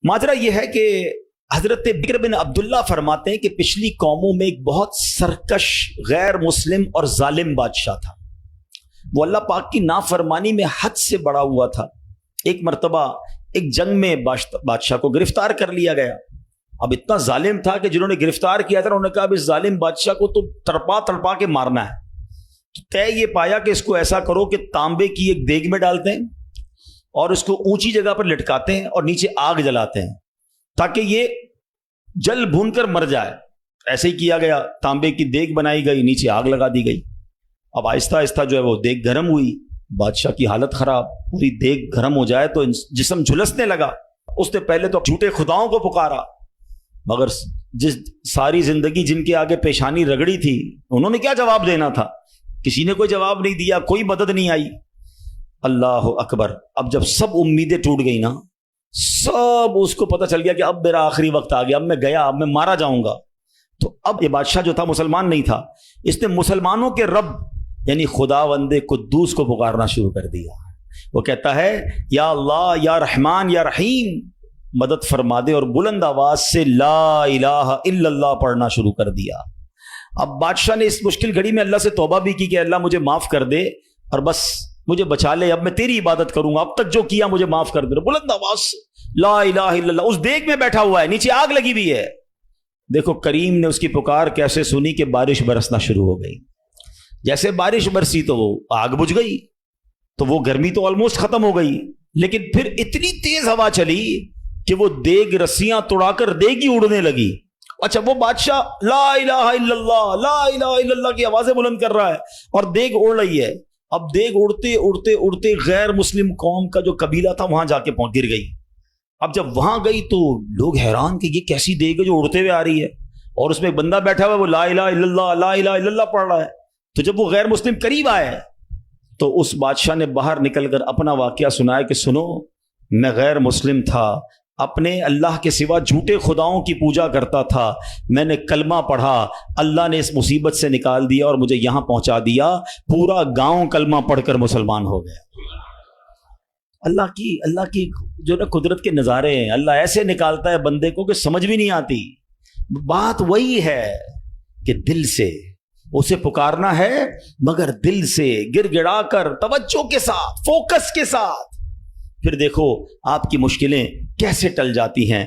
ماجرا یہ ہے کہ حضرت بکر بن عبداللہ فرماتے ہیں کہ پچھلی قوموں میں ایک بہت سرکش غیر مسلم اور ظالم بادشاہ تھا. وہ اللہ پاک کی نافرمانی میں حد سے بڑا ہوا تھا. ایک مرتبہ ایک جنگ میں بادشاہ کو گرفتار کر لیا گیا. اب اتنا ظالم تھا کہ جنہوں نے گرفتار کیا تھا انہوں نے کہا اب اس ظالم بادشاہ کو تو تڑپا کے مارنا ہے. طے یہ پایا کہ اس کو ایسا کرو کہ تانبے کی ایک دیگ میں ڈالتے ہیں اور اس کو اونچی جگہ پر لٹکاتے ہیں اور نیچے آگ جلاتے ہیں تاکہ یہ جل بھون کر مر جائے. ایسے ہی کیا گیا. تانبے کی دیگ بنائی گئی, نیچے آگ لگا دی گئی. اب آہستہ آہستہ جو ہے وہ دیگ گرم ہوئی. بادشاہ کی حالت خراب. پوری دیگ گرم ہو جائے تو جسم جھلسنے لگا. اس نے پہلے تو جھوٹے خداؤں کو پکارا, مگر جس ساری زندگی جن کے آگے پیشانی رگڑی تھی انہوں نے کیا جواب دینا تھا؟ کسی نے کوئی جواب نہیں دیا, کوئی مدد نہیں آئی. اللہ اکبر. اب جب سب امیدیں ٹوٹ گئی نا, سب اس کو پتہ چل گیا کہ اب میرا آخری وقت آ گیا, اب میں گیا, اب میں مارا جاؤں گا. تو اب یہ بادشاہ جو تھا مسلمان نہیں تھا. اس نے مسلمانوں کے رب یعنی خداوند قدوس کو پکارنا شروع کر دیا. وہ کہتا ہے یا اللہ یا رحمان یا رحیم مدد فرما دے, اور بلند آواز سے لا الہ الا اللہ پڑھنا شروع کر دیا. اب بادشاہ نے اس مشکل گھڑی میں اللہ سے توبہ بھی کی کہ اللہ مجھے معاف کر دے اور بس مجھے بچا لے, اب میں تیری عبادت کروں گا, اب تک جو کیا مجھے معاف کر دے. بلند آواز سے لا الہ الا اللہ. اس دیگ میں بیٹھا ہوا ہے, نیچے آگ لگی ہوئی ہے. دیکھو کریم نے اس کی پکار کیسے سنی کہ بارش برسنا شروع ہو گئی. جیسے بارش برسی تو وہ آگ بجھ گئی, تو وہ گرمی تو آلموسٹ ختم ہو گئی. لیکن پھر اتنی تیز ہوا چلی کہ وہ دیگ رسیاں توڑا کر دیگ ہی اڑنے لگی. اچھا وہ بادشاہ لا الہ الا اللہ لا الہ الا اللہ کی آوازیں بلند کر رہا ہے اور دیگ اڑ رہی ہے. اب دیگ اڑتے اڑتے اڑتے غیر مسلم قوم کا جو قبیلہ تھا وہاں جا کے گر گئی. اب جب وہاں گئی تو لوگ حیران کہ یہ کیسی دیگ ہے جو اڑتے ہوئے آ رہی ہے, اور اس میں ایک بندہ بیٹھا ہوا ہے وہ لا الہ الا اللہ لا الہ الا اللہ پڑھ رہا ہے. تو جب وہ غیر مسلم قریب آئے تو اس بادشاہ نے باہر نکل کر اپنا واقعہ سنایا کہ سنو, میں غیر مسلم تھا, اپنے اللہ کے سوا جھوٹے خداؤں کی پوجا کرتا تھا, میں نے کلمہ پڑھا, اللہ نے اس مصیبت سے نکال دیا اور مجھے یہاں پہنچا دیا. پورا گاؤں کلمہ پڑھ کر مسلمان ہو گیا. اللہ کی جو نا قدرت کے نظارے ہیں. اللہ ایسے نکالتا ہے بندے کو کہ سمجھ بھی نہیں آتی. بات وہی ہے کہ دل سے اسے پکارنا ہے, مگر دل سے گر گڑا کر توجہ کے ساتھ فوکس کے ساتھ. پھر دیکھو آپ کی مشکلیں کیسے ٹل جاتی ہیں.